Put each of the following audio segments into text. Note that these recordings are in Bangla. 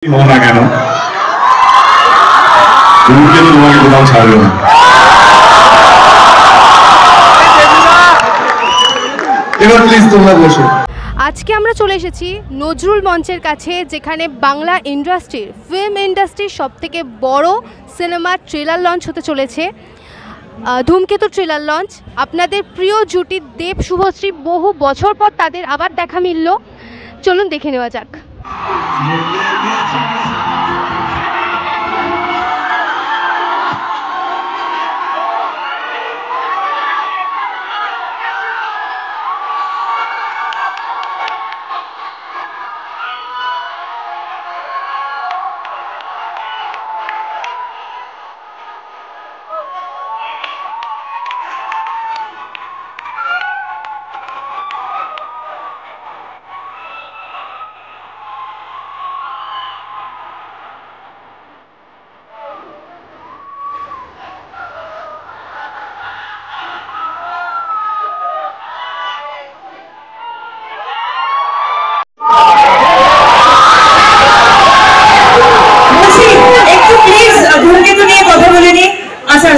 हो ना কেন ধূমকেতু তোমাকে কোথাও ছাড়বে না। এবার প্লিজ তোমরা বসো। আজকে আমরা চলে এসেছি নজরুল মঞ্চের কাছে, যেখানে বাংলা ইন্ডাস্ট্রির ফিল্ম ইন্ডাস্ট্রির সবথেকে বড় সিনেমার ট্রেলার লঞ্চ হতে চলেছে। ধূমকেতু ট্রেলার লঞ্চ। আপনাদের প্রিয় জুটি দেব শুভশ্রী, বহু বছর পর তাদের আবার দেখা মিলল। চলুন দেখে নেওয়া যাক।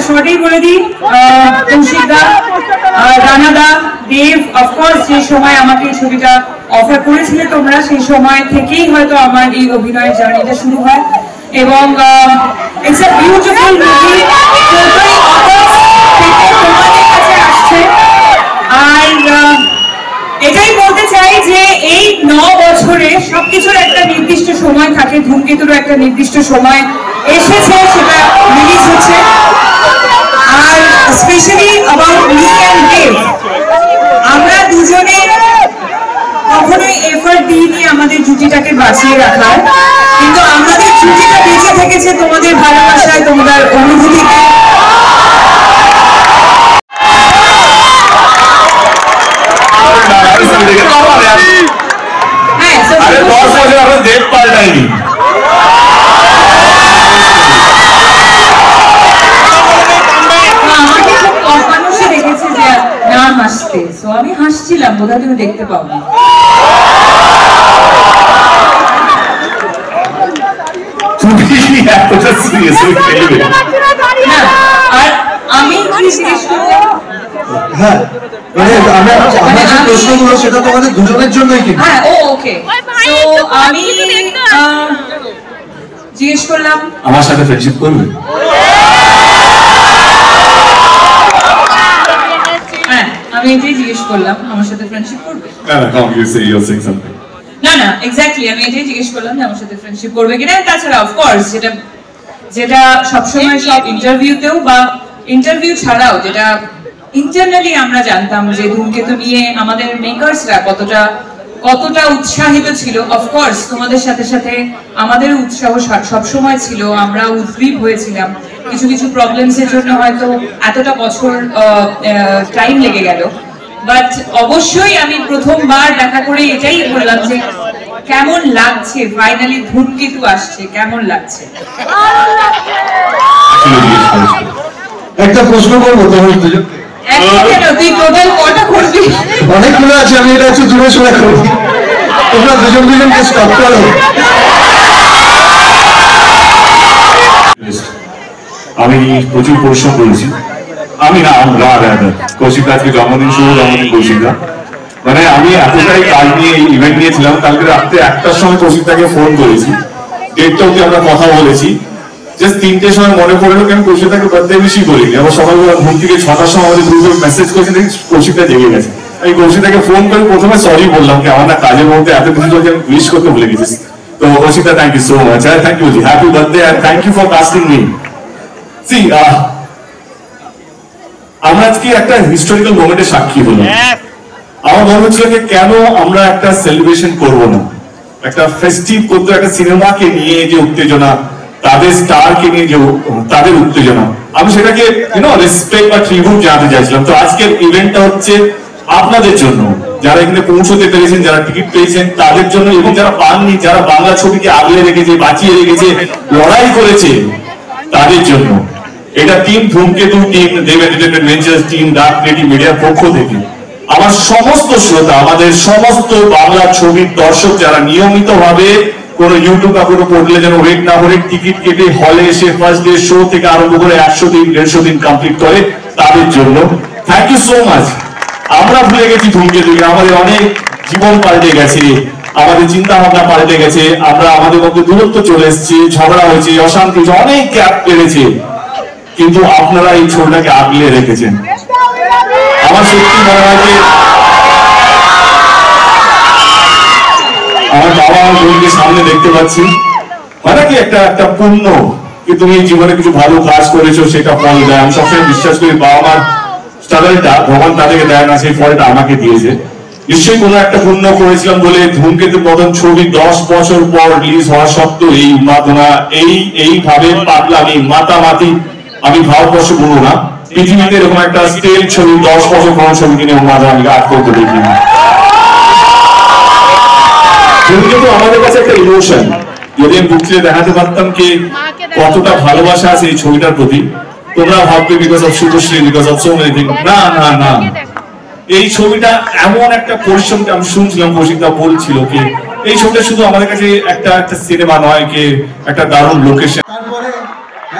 শর্টেই বলে দিই, কৌশিকদা, রানাদা, দেব, অফকোর্স যে সময় আমাকে এই ছবিটা অফার করেছিলে তোমরা, সেই সময় থেকেই হয়তো আমার এই অভিনয়ের জার্নিটা শুরু হয়। এবং ইটস আ বিউটিফুল মুভি, তোমাদের কাছে আসছে। আর এটাই বলতে চাই যে এই 9 বছরে সবকিছুর একটা নির্দিষ্ট সময় থাকে, ধূমকেতুরও একটা নির্দিষ্ট সময় এসেছে, সেটা রিলিজ হচ্ছে। আর স্পেশালি অ্যাবাউট মি অ্যান্ড দেব, আমরা দুজনে কখনোই এফর্ট দিইনি আমাদের জুটিটাকে বাঁচিয়ে রাখার, কিন্তু আমাদের জুটিটা বেঁচে থেকেছে তোমাদের ভালোবাসায়, তোমাদের অনুভূতিতে। হ্যাঁ, 10 বছর আমরা দেব পাল্টাইনি। আমি হাসছিলাম, বোধহয় তুমি দেখতে পাও না। আর আমি হ্যাঁ, মানে যে প্রশ্নগুলো সেটা তোমাদের দুজনের জন্যই কিন্তু। হ্যাঁ, ওকে। তো আমি জিজ্ঞেস করলাম আমার সাথে ফ্রেন্ডশিপ করবে। আমি এটাই জিজ্ঞেস করলাম, আমার সাথে ফ্রেন্ডশিপ করবে? না না, এক্স্যাক্টলি আমি এটাই জিজ্ঞেস করলাম যে আমার সাথে ফ্রেন্ডশিপ করবে কিনা। তাছাড়া অফকোর্স যেটা সবসময় সব ইন্টারভিউতেও বা ইন্টারভিউ ছাড়াও যেটা ইন্টারনালি আমরা জানতাম যে ধূমকেতু নিয়ে আমাদের মেকার্সরা কতটা উৎসাহিত ছিল। অফকোর্স তোমাদের সাথে সাথে আমাদের উৎসাহ সবসময় ছিল, আমরা উদ্গ্রীব হয়েছিলাম। কিছু কিছু প্রবলেমসের জন্য হয়তো এতটা বছর টাইম লেগে গেল, বাট অবশ্যই আমি প্রথমবার দেখা করে এটাই বললাম যে কেমন লাগছে, ফাইনালি ধূমকেতু আসছে, কেমন লাগছে। একটা প্রশ্ন করবো তোমার দুজন, তুই টোটাল কটা করবি? অনেকগুলো আছে, আমি এটা একটু দূরে সরে করবো, তোমরা দুজনকে স্টপ করো। আমি প্রচুর পরিশ্রম করেছি। আমি না, আমরা কৌশিক আজকে জন্মদিন, শুভ জন্মদিন কৌশিকা। মানে আমি এতটাই কাজ নিয়ে ইভেন্ট নিয়েছিলাম, কালকে রাত্রে 1টার সময় কৌশিকটাকে ফোন করেছি, 1:30 অব্দি আমরা কথা বলেছি। জাস্ট 3টের সময় মনে পড়লো কেন কৌশিকটাকে বার্থডে উইশই করিনি। আবার সকালবেলা ঘুম থেকে 6টার সময় আমাদের গ্রুপে মেসেজ করেছি, দেখি কৌশিকটা জেগে গেছে। আমি কৌশিকটাকে ফোন করে প্রথমে সরি বললাম কি আমার না কাজের মধ্যে এত কিছু চলছে, আমি উইশ করতে ভুলে গেছিস। তো কৌশিকটা থ্যাংক ইউ সো মাচ, আর thank you, happy birthday and thank you for casting me. আমরা আজকে একটা হিস্টোরিক্যাল মোমেন্টের সাক্ষী হলাম। আমার মনে হচ্ছিল যে কেন আমরা একটা সেলিব্রেশন করব না, একটা ফেস্টিভ করতে, একটা সিনেমাকে নিয়ে যে উত্তেজনা, তাদের স্টারকে নিয়ে যে তাদের উত্তেজনা, আমি সেটাকে রেসপেক্ট বা ট্রিবিউট জানাতে চাইছিলাম। তো আজকের ইভেন্টটা হচ্ছে আপনাদের জন্য, যারা এখানে পৌঁছতে পেরেছেন, যারা টিকিট পেয়েছেন তাদের জন্য, এবং যারা পাননি, যারা বাংলা ছবিকে আগলে রেখেছে, বাঁচিয়ে রেখেছে, লড়াই করেছে তাদের জন্য। এটা team Dhumketu, team Dev entertainment ventures, team dark creative মিডিয়ার পক্ষ থেকে আমার সমস্ত শ্রোতা, আমাদের সমস্ত বাংলা ছবির দর্শক যারা নিয়মিতভাবে কোনো ইউটিউব বা কোনো পোর্টালে যেন ওয়েট না করে টিকিট কেটে হলে এসে ফার্স্ট ডে শো থেকে আরম্ভ করে 100 দিন 150 দিন কমপ্লিট করে তাদের জন্য থ্যাংক ইউ সো মাচ। আমরা ভুলে গেছি ধূমকেতুকে, আমাদের অনেক জীবন পাল্টে গেছে, আমাদের চিন্তা ভাবনা পাল্টে গেছে, আমরা আমাদের মধ্যে দূরত্ব চলে এসেছে, ঝগড়া হয়েছে, অশান্তি হয়েছে, অনেক গ্যাপ বেড়েছে, কিন্তু আপনারা এই ছবিটাকে আগলে রেখেছেন। আমার সত্যি মনে হয় যে আমার বাবা আমার বোনকে সামনে দেখতে পাচ্ছি, মানে কি একটা পুণ্য কি তুমি জীবনে কিছু ভালো কাজ করেছো সেটা ফল দেয়। আমি সবসময় বিশ্বাস করি বাবা মার স্ট্রাগলটা ভগবান তাদেরকে দেয় না, সেই ফলটা আমাকে দিয়েছে। নিশ্চয়ই কোনো একটা পুণ্য করেছিলাম বলে ধূমকেতুর মতন ছবি 10 বছর পর রিলিজ হওয়া সত্ত্বেও এই উন্মাদনা, এইভাবে পাগলামি মাতামাতি আমি ভারতবর্ষ বলবো না, পৃথিবীতে এরকম একটা স্টেল ছবি 10 বছর কোনো ছবি কিনে উন্মাদনা আমি আট করতে দেখি। ধূমকেতু আমাদের কাছে একটা ইমোশন, যদি আমি বুক চিরে দেখাতে পারতাম কি কতটা ভালোবাসা আছে এই ছবিটার প্রতি, তোমরা ভাববে because of Subhashree, because of so many thing. না না না, এই ছবিটা এমন একটা পরিশ্রমটা আমি শুনছিলাম, কৌশিকদা বলছিল কি এই ছবিটা শুধু আমাদের কাছে একটা সিনেমা নয়, কি একটা দারুণ লোকেশন। তারপরে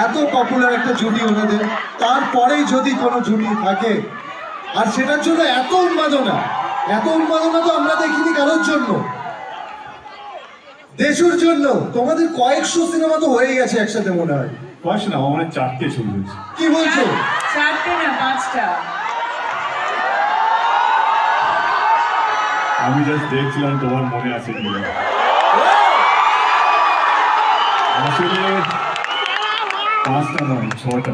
এত পপুলার একটা জুটি ওনাদের, তারপরেই যদি কোনো জুটি থাকে আর সেটার জন্য এত উন্মাদনা তো আমরা দেখিনি কারোর জন্য, দেশের জন্য। তোমাদের কয়েকশো সিনেমা তো হয়ে গেছে একসাথে মনে হয়। কয়েকশো না, আমার 4টে ছবি হয়েছে। কি বলছো? 4টে না 5টা? আমি জাস্ট দেখছিলাম তোমার মনে আছে কি। আসলে 5টা নয় 6টা।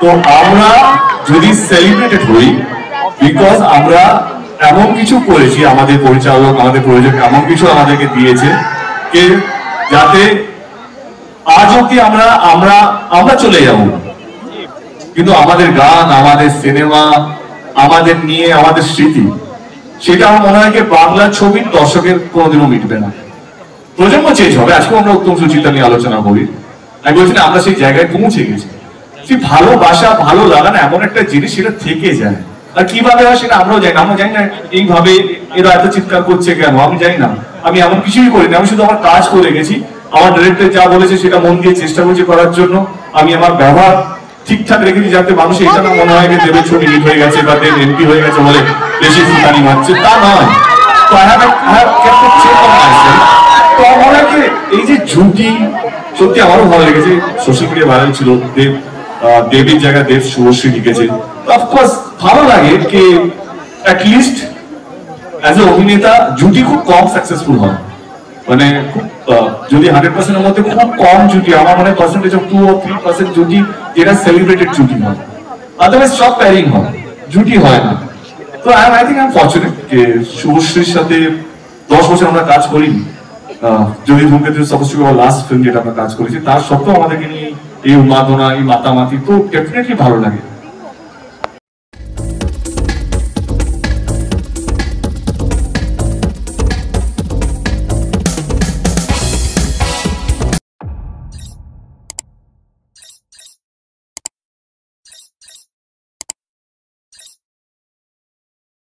তো আমরা যদি সেলিব্রেটেড হই বিকজ আমরা এমন কিছু করেছি, আমাদের পরিচালক আমাদের প্রযোজক এমন কিছু আমাদেরকে দিয়েছে যে যাতে আজ অব্দি আমরা চলে যাব, কিন্তু আমাদের গান, আমাদের সিনেমা, আমাদের নিয়ে আমাদের স্মৃতি, সেটা আমার মনে হয় বাংলা ছবির দর্শকের কোনোদিনও মিটবে না। প্রজন্ম চেঞ্জ হবে। আজকে আমরা উত্তম সুচিন্তা নিয়ে আলোচনা করি, আমি বলছি না আমরা সেই জায়গায় পৌঁছে গেছি। সেই ভালোবাসা ভালো লাগা না এমন একটা জিনিস, সেটা থেকে যায়। আর কিভাবে হয় সেটা আমরাও জানি না। আমরা জানি না এইভাবে এরা এত চিৎকার করছে কেন, আমি জানি না। আমি এমন কিছুই করিনি, আমি শুধু আমার কাজ করে গেছি। আমার ডিরেক্টর যা বলেছে সেটা মন দিয়ে চেষ্টা করছি করার জন্য। আমি আমার ব্যবহার ঠিকঠাক রেখেছি যাতে মানুষ এটা না মনে হয় যে দেবের ছবি হিট হয়ে গেছে বা দেব এমপি হয়ে গেছে বলে বেশি ফুটানি মারছে, তা নয়। তো তো আমার এই যে জুটি সত্যি আমারও ভালো লেগেছে। সোশ্যাল মিডিয়া ভাইরাল ছিল, দেবের জায়গায় দেব শুভশ্রী লিখেছে। অফকোর্স ভালো লাগে কি অ্যাটলিস্ট অ্যাজ এ অভিনেতা জুটি খুব কম সাকসেসফুল হয়, মানে খুব যদি 100% এর মধ্যে খুব কম জুটি, আমার মনে হয় পার্সেন্টেজ অফ 2 or 3% জুটি যেটা সেলিব্রেটেড জুটি হয়, আদারওয়াইজ সব প্যারিং হয়, জুটি হয় না। তো I think I am fortunate যে শুভশ্রীর সাথে 10 বছর আমরা কাজ করিনি। যদি ধূমকেতু suppose two B our last film যেটা আমরা কাজ করেছি, তার সত্ত্বেও আমাদেরকে নিয়ে এই উন্মাদনা, এই মাতামাতি, তো ডেফিনেটলি ভালো লাগে।